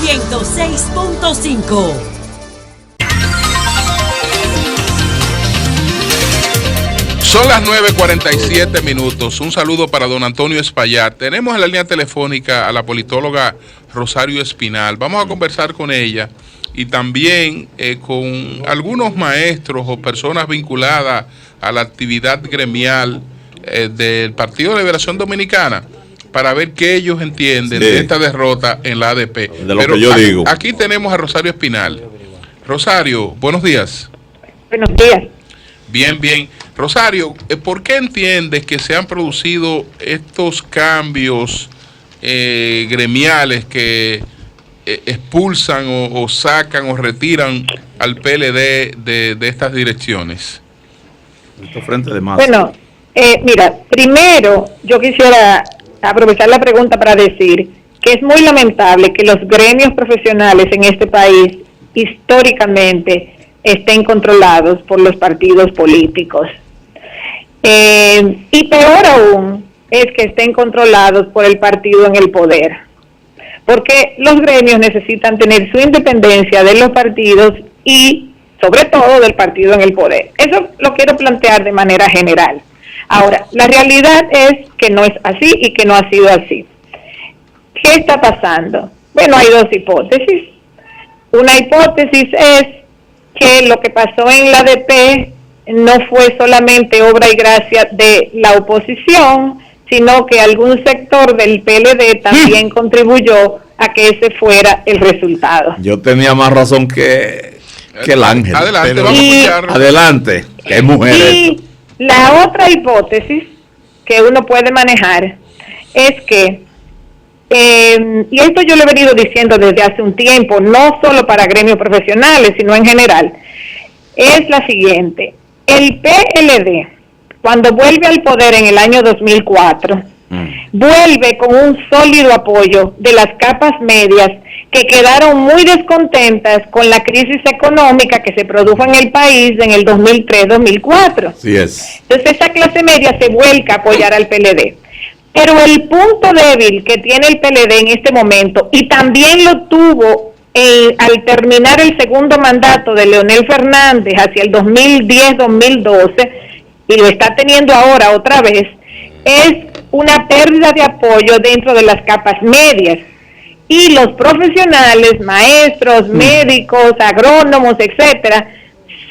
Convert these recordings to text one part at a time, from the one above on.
106.5. Son las 9:47 minutos. Un saludo para don Antonio Espaillat. Tenemos en la línea telefónica a la politóloga Rosario Espinal. Vamos a conversar con ella y también con algunos maestros o personas vinculadas a la actividad gremial del Partido de Liberación Dominicana para ver qué ellos entienden de esta derrota en la ADP. De lo que yo digo. Aquí tenemos a Rosario Espinal. Rosario, buenos días. Buenos días. Bien, bien. Rosario, ¿por qué entiendes que se han producido estos cambios gremiales que expulsan o sacan o retiran al PLD de estas direcciones? Frente de masa. Bueno, mira, primero yo quisiera aprovechar la pregunta para decir que es muy lamentable que los gremios profesionales en este país históricamente estén controlados por los partidos políticos. Y peor aún es que estén controlados por el partido en el poder, porque los gremios necesitan tener su independencia de los partidos y sobre todo del partido en el poder. Eso lo quiero plantear de manera general. Ahora, la realidad es que no es así y que no ha sido así. ¿Qué está pasando? Bueno, hay dos hipótesis. Una hipótesis es que lo que pasó en la ADP no fue solamente obra y gracia de la oposición, sino que algún sector del PLD también contribuyó a que ese fuera el resultado. Yo tenía más razón que el ángel. Adelante, vamos a escuchar. Adelante, que hay mujeres. Y la otra hipótesis que uno puede manejar es que, y esto yo lo he venido diciendo desde hace un tiempo, no solo para gremios profesionales, sino en general, es la siguiente. El PLD, cuando vuelve al poder en el año 2004, vuelve con un sólido apoyo de las capas medias que quedaron muy descontentas con la crisis económica que se produjo en el país en el 2003-2004. Sí es. Entonces esa clase media se vuelca a apoyar al PLD. Pero el punto débil que tiene el PLD en este momento, y también lo tuvo al terminar el segundo mandato de Leonel Fernández hacia el 2010-2012, y lo está teniendo ahora otra vez, es una pérdida de apoyo dentro de las capas medias. Y los profesionales, maestros, médicos, agrónomos, etcétera,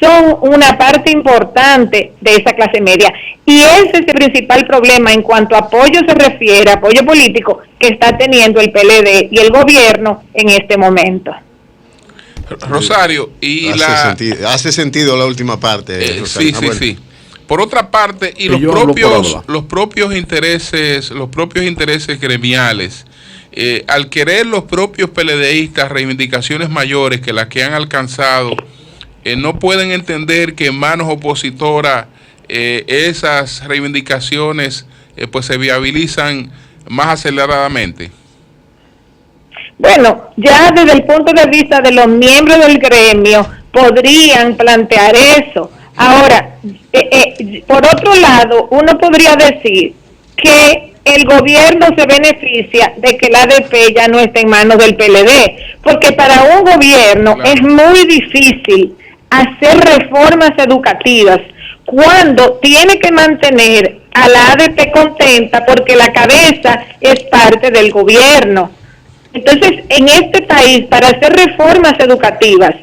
son una parte importante de esa clase media. Y ese es el principal problema en cuanto a apoyo se refiere, apoyo político, que está teniendo el PLD y el gobierno en este momento. Rosario, y hace sentido la última parte. Sí. Por otra parte, y los propios intereses gremiales, al querer los propios PLDistas reivindicaciones mayores que las que han alcanzado, no pueden entender que en manos opositoras esas reivindicaciones pues se viabilizan más aceleradamente. Bueno, ya desde el punto de vista de los miembros del gremio podrían plantear eso. Ahora, por otro lado, uno podría decir que el gobierno se beneficia de que la ADP ya no esté en manos del PLD, porque para un gobierno es muy difícil hacer reformas educativas cuando tiene que mantener a la ADP contenta porque la cabeza es parte del gobierno. Entonces, en este país, para hacer reformas educativas,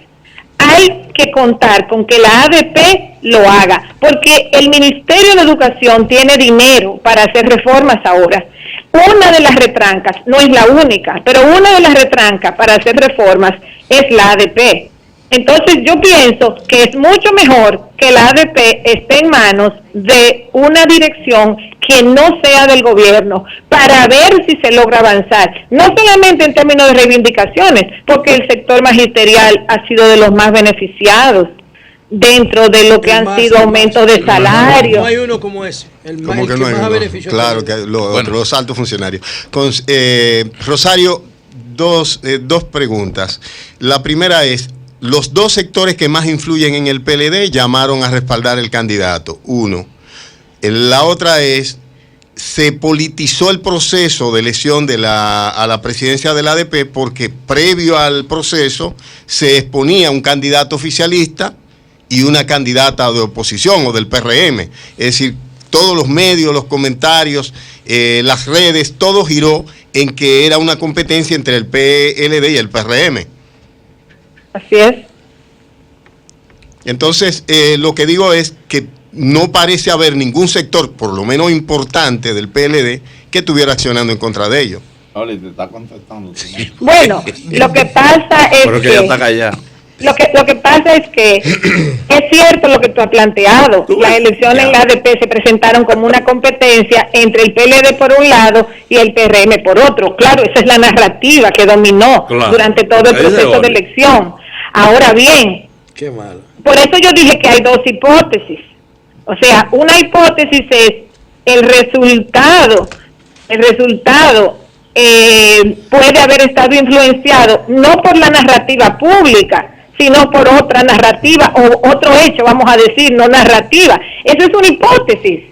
hay que contar con que la ADP lo haga, porque el Ministerio de Educación tiene dinero para hacer reformas ahora. Una de las retrancas, no es la única, pero una de las retrancas para hacer reformas es la ADP. Entonces yo pienso que es mucho mejor que la ADP esté en manos de una dirección que no sea del gobierno, para ver si se logra avanzar, no solamente en términos de reivindicaciones, porque el sector magisterial ha sido de los más beneficiados dentro de lo que han sido aumentos de salario. No hay uno como ese, el más beneficioso. Claro, que los altos funcionarios. Rosario, dos preguntas. La primera es, los dos sectores que más influyen en el PLD llamaron a respaldar el candidato, uno. La otra es se politizó el proceso de elección a la presidencia del ADP porque previo al proceso se exponía un candidato oficialista y una candidata de oposición o del PRM. Es decir, todos los medios, los comentarios, las redes, todo giró en que era una competencia entre el PLD y el PRM. Así es. Entonces, lo que digo es que no parece haber ningún sector, por lo menos importante, del PLD que estuviera accionando en contra de ellos. Oli, te está contestando. Sí. Bueno, lo que pasa es pero que ella está callada. Lo que pasa es que es cierto lo que tú has planteado. Las elecciones en la ADP se presentaron como una competencia entre el PLD por un lado y el PRM por otro. Claro, esa es la narrativa que dominó durante todo el proceso de elección. Ahora bien, qué malo. Por eso yo dije que hay dos hipótesis. O sea, una hipótesis es el resultado puede haber estado influenciado no por la narrativa pública, sino por otra narrativa o otro hecho, vamos a decir, no narrativa. Eso es una hipótesis.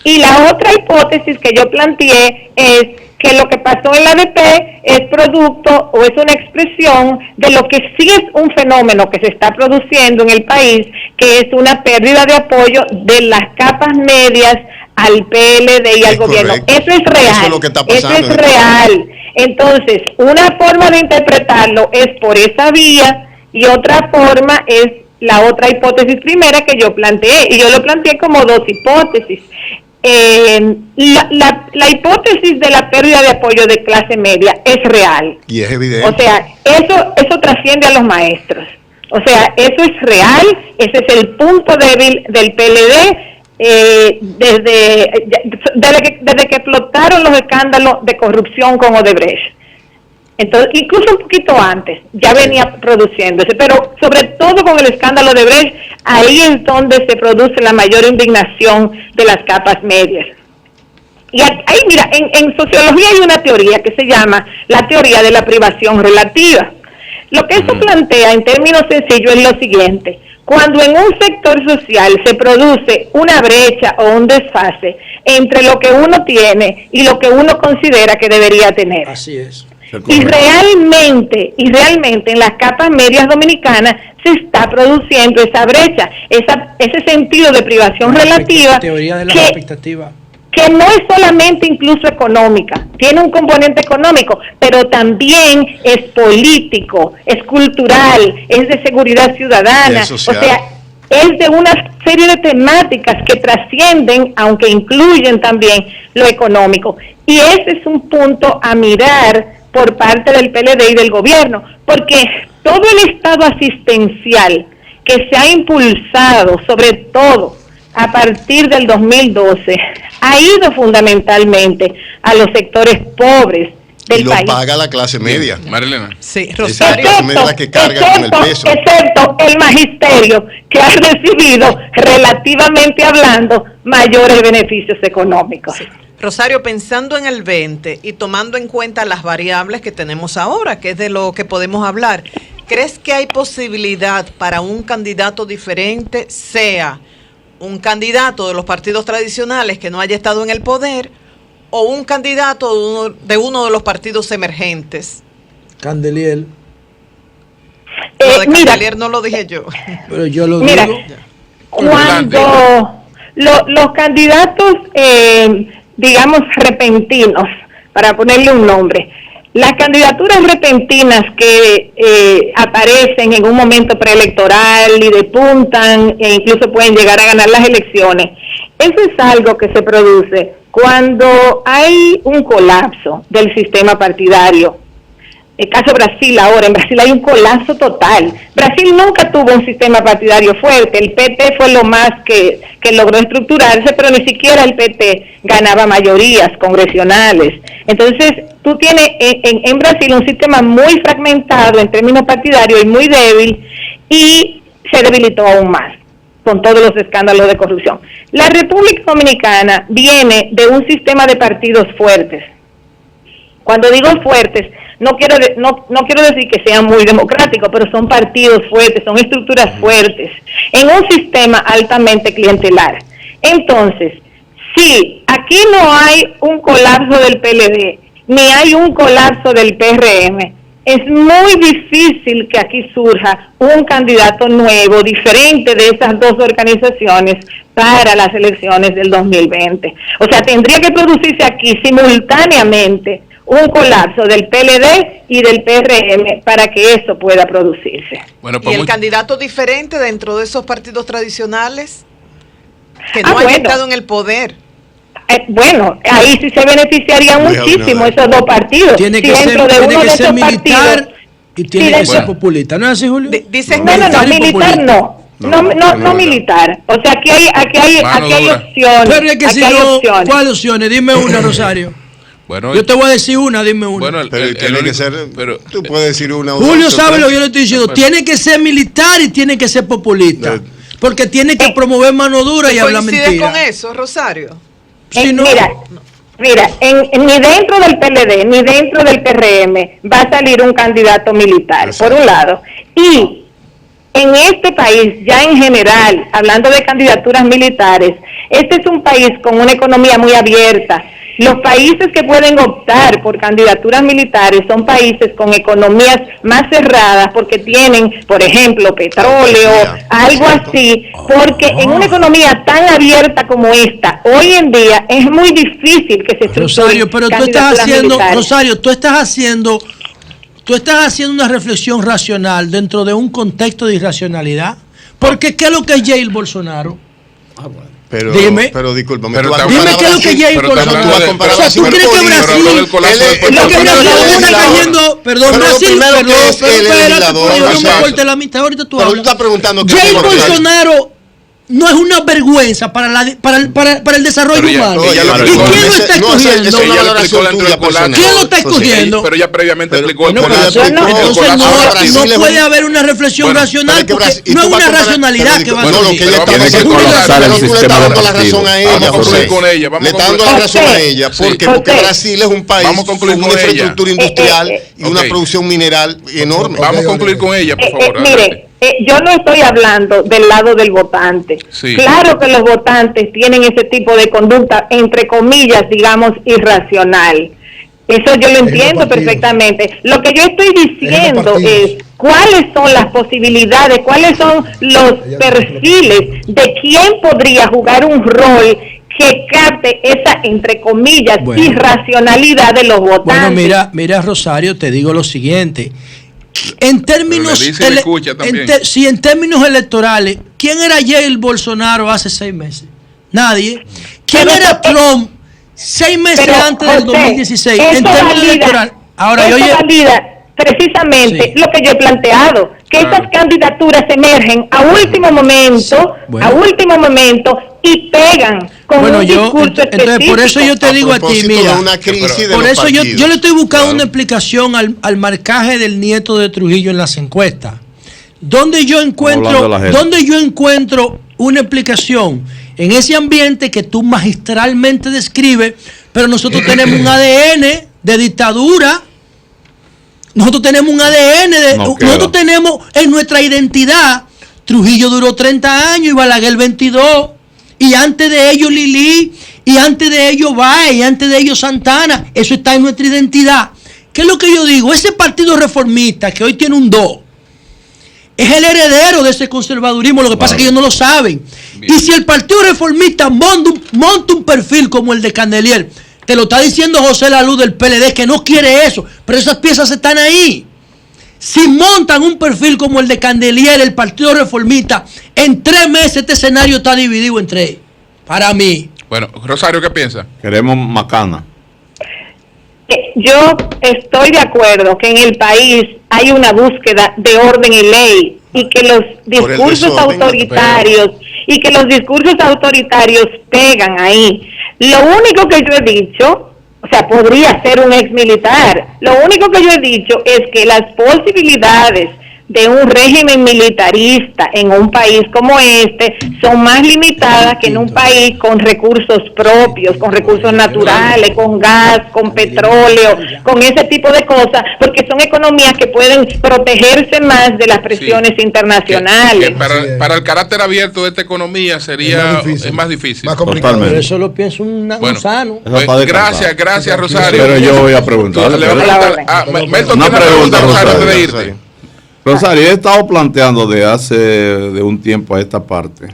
Y la otra hipótesis que yo planteé es que lo que pasó en la ADP es producto o es una expresión de lo que sí es un fenómeno que se está produciendo en el país, que es una pérdida de apoyo de las capas medias al PLD y al gobierno. Correcto. Eso es real. Eso es lo que está pasando. Eso es real. Entonces, una forma de interpretarlo es por esa vía y otra forma es la otra hipótesis primera que yo planteé. Y yo lo planteé como dos hipótesis. La hipótesis de la pérdida de apoyo de clase media es real. Y es evidente. O sea, eso trasciende a los maestros. O sea, eso es real, ese es el punto débil del PLD desde que explotaron los escándalos de corrupción con Odebrecht. Entonces, incluso un poquito antes, ya venía produciéndose, pero sobre todo con el escándalo de Odebrecht, ahí es donde se produce la mayor indignación de las capas medias. Y ahí, mira, en sociología hay una teoría que se llama la teoría de la privación relativa. Lo que eso plantea en términos sencillos es lo siguiente: cuando en un sector social se produce una brecha o un desfase entre lo que uno tiene y lo que uno considera que debería tener. Así es. Y realmente en las capas medias dominicanas se está produciendo esa brecha, ese sentido de privación relativa, Teoría de la expectativa. Que no es solamente incluso económica, tiene un componente económico, pero también es político, es cultural, es de seguridad ciudadana, o sea, es de una serie de temáticas que trascienden, aunque incluyen también lo económico. Y ese es un punto a mirar por parte del PLD y del gobierno, porque todo el estado asistencial que se ha impulsado, sobre todo a partir del 2012, ha ido fundamentalmente a los sectores pobres del país. Y lo paga la clase media. Marilena. Sí, Rosario. Esa clase media que carga con el peso. Excepto el magisterio, que ha recibido, relativamente hablando, mayores beneficios económicos. Sí. Rosario, pensando en el 20 y tomando en cuenta las variables que tenemos ahora, que es de lo que podemos hablar, ¿crees que hay posibilidad para un candidato diferente, sea un candidato de los partidos tradicionales que no haya estado en el poder o un candidato de uno de los partidos emergentes? Candelier. Lo de Candelier no lo dije yo. Pero yo lo mira, digo. Cuando los candidatos, digamos, repentinos, para ponerle un nombre, las candidaturas repentinas que aparecen en un momento preelectoral y despuntan e incluso pueden llegar a ganar las elecciones, eso es algo que se produce cuando hay un colapso del sistema partidario. El caso Brasil ahora, en Brasil hay un colapso total. Brasil nunca tuvo un sistema partidario fuerte, el PT fue lo más que logró estructurarse, pero ni siquiera el PT ganaba mayorías congresionales. Entonces, tú tienes en Brasil un sistema muy fragmentado en términos partidarios y muy débil, y se debilitó aún más con todos los escándalos de corrupción. La República Dominicana viene de un sistema de partidos fuertes. Cuando digo fuertes, no quiero decir que sean muy democráticos, pero son partidos fuertes, son estructuras fuertes, en un sistema altamente clientelar. Entonces, si aquí no hay un colapso del PLD, ni hay un colapso del PRM. Es muy difícil que aquí surja un candidato nuevo, diferente de esas dos organizaciones para las elecciones del 2020. O sea, tendría que producirse aquí simultáneamente un colapso del PLD y del PRM para que eso pueda producirse. Bueno, ¿Y pues el candidato diferente dentro de esos partidos tradicionales que no haya estado en el poder? Bueno, ahí sí se beneficiarían muchísimo esos dos partidos. Tiene que ser militar y tiene que ser populista. ¿No es así, Julio? Dicen no, militar no. No militar. O sea, aquí hay opciones. Pero es que si no, ¿cuáles opciones? Dime una, Rosario. Bueno, yo te voy a decir una, dime una. Bueno, pero tiene que ser, tú puedes decir una. Julio sabe lo que yo le estoy diciendo. Tiene que ser militar y tiene que ser populista. Porque tiene que promover mano dura y hablar mentira. ¿Coincides con eso, Rosario? Si no, Mira, ni dentro del PLD ni dentro del PRM va a salir un candidato militar, por un lado. Y en este país, ya en general, hablando de candidaturas militares, este es un país con una economía muy abierta. Los países que pueden optar por candidaturas militares son países con economías más cerradas porque tienen, por ejemplo, petróleo, algo así, porque en una economía tan abierta como esta, hoy en día es muy difícil que se estructuren Rosario, pero tú estás haciendo, militares. Rosario, tú estás haciendo una reflexión racional dentro de un contexto de irracionalidad. Porque ¿qué es lo que es Jair Bolsonaro? Pero, dime, pero discúlpame. Dime qué es lo que Jair Bolsonaro. O sea, ¿tú crees que Brasil está cayendo? Perdón, Brasil, yo no me corte la mitad, ahorita tú hablas. Jair Bolsonaro no es una vergüenza para el desarrollo humano. ¿Y quién lo está escogiendo? ¿Quién lo está escogiendo? Pero ya previamente explicó el colapso. Entonces no puede haber una reflexión racional porque no es una racionalidad que va a surgir. Le está dando la razón a ella. Porque Brasil es un país con una infraestructura industrial y una producción mineral enorme. Vamos a concluir con ella, por favor. Mire, yo no estoy hablando del lado del votante. Sí. Claro que los votantes tienen ese tipo de conducta, entre comillas, digamos, irracional. Eso yo lo entiendo perfectamente. Lo que yo estoy diciendo es cuáles son las posibilidades, cuáles son los perfiles de quién podría jugar un rol que capte esa, entre comillas, irracionalidad de los votantes. Bueno, mira, Rosario, te digo lo siguiente. En términos en términos electorales, ¿quién era Jair Bolsonaro hace 6 meses? Nadie. ¿Quién era Trump 6 meses antes del 2016? En términos electorales. Ahora, valida precisamente lo que yo he planteado, que esas candidaturas emergen a último momento, y pegan con un discurso específico. Entonces, por eso yo te digo a ti, mira, por eso yo le estoy buscando una explicación al marcaje del nieto de Trujillo en las encuestas. ¿Dónde yo encuentro una explicación? En ese ambiente que tú magistralmente describes, pero nosotros tenemos un ADN de dictadura. Nosotros tenemos un ADN, nosotros tenemos en nuestra identidad, Trujillo duró 30 años y Balaguer 22, y antes de ellos Lili, y antes de ellos Baez, y antes de ellos Santana, eso está en nuestra identidad. ¿Qué es lo que yo digo? Ese partido reformista que hoy tiene un 2, es el heredero de ese conservadurismo, lo que pasa es que ellos no lo saben. Bien. Y si el partido reformista monta un perfil como el de Candelier, te lo está diciendo José Laluz del PLD, que no quiere eso, pero esas piezas están ahí. Si montan un perfil como el de Candelier, el Partido Reformista, en 3 meses este escenario está dividido en 3. Para mí. Bueno, Rosario, ¿qué piensa? Queremos Macana. Yo estoy de acuerdo que en el país hay una búsqueda de orden y ley y que los discursos autoritarios pegan ahí. Lo único que yo he dicho, o sea, podría ser un ex militar. Lo único que yo he dicho es que las posibilidades de un régimen militarista en un país como este son más limitadas que en un país con recursos propios, con recursos naturales, con gas, con petróleo, con ese tipo de cosas, porque son economías que pueden protegerse más de las presiones internacionales. Que para el carácter abierto de esta economía es más difícil. Más complicado. Pero eso lo pienso un sano. Gracias Rosario. Pero yo voy a preguntarle. Una pregunta, Rosario, antes de irte. Rosario, he estado planteando de un tiempo a esta parte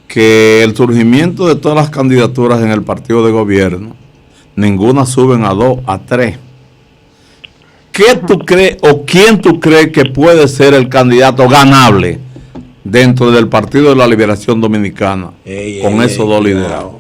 que el surgimiento de todas las candidaturas en el partido de gobierno, ninguna suben a 2, a 3. ¿Qué tú crees o quién tú crees que puede ser el candidato ganable dentro del Partido de la Liberación Dominicana con esos dos liderados?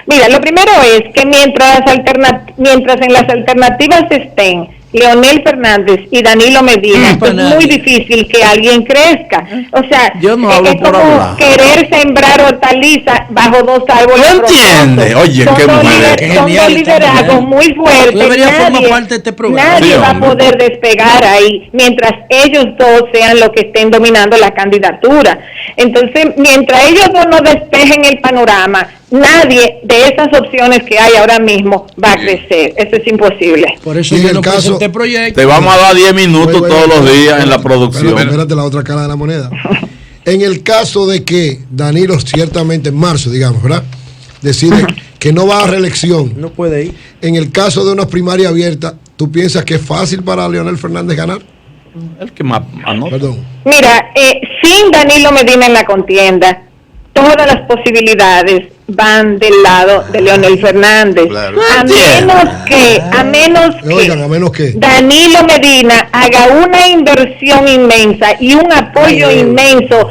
Mira, lo primero es que mientras en las alternativas estén Leonel Fernández y Danilo Medina, es muy difícil que alguien crezca. O sea, yo no es como querer sembrar hortalizas bajo 2 árboles. ¿No entiendes? Oye, son dos liderazgos muy fuertes. Nadie va a poder despegar ahí mientras ellos dos sean los que estén dominando la candidatura. Entonces, mientras ellos dos no despejen el panorama, nadie de esas opciones que hay ahora mismo va a crecer. Eso es imposible. Por eso yo no presenté proyecto. Te vamos a dar 10 minutos todos los días en la producción. Pero espérate la otra cara de la moneda. En el caso de que Danilo ciertamente en marzo, digamos, ¿verdad?, decide que no va a reelección. No puede ir. En el caso de una primaria abierta, ¿tú piensas que es fácil para Leonel Fernández ganar? El que más anota. Perdón. Mira, sin Danilo Medina en la contienda, todas las posibilidades van del lado de Leonel Fernández. Claro. A menos que Danilo Medina haga una inversión inmensa y un apoyo inmenso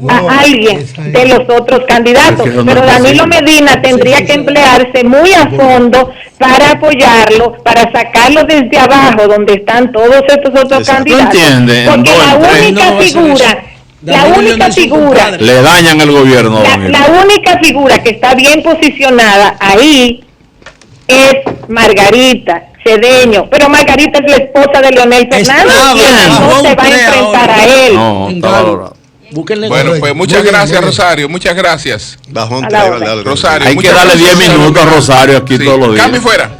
a alguien de los otros candidatos. Pero Danilo Medina tendría que emplearse muy a fondo para apoyarlo, para sacarlo desde abajo donde están todos estos otros candidatos. Porque la única figura le dañan el gobierno. La única figura que está bien posicionada ahí es Margarita Cedeño, pero Margarita es la esposa de Leonel Fernández y no se va a enfrentar a él. Bueno, pues muchas gracias, Rosario, muchas gracias. Rosario, hay que darle 10 minutos a Rosario aquí todos los días. Cambio fuera.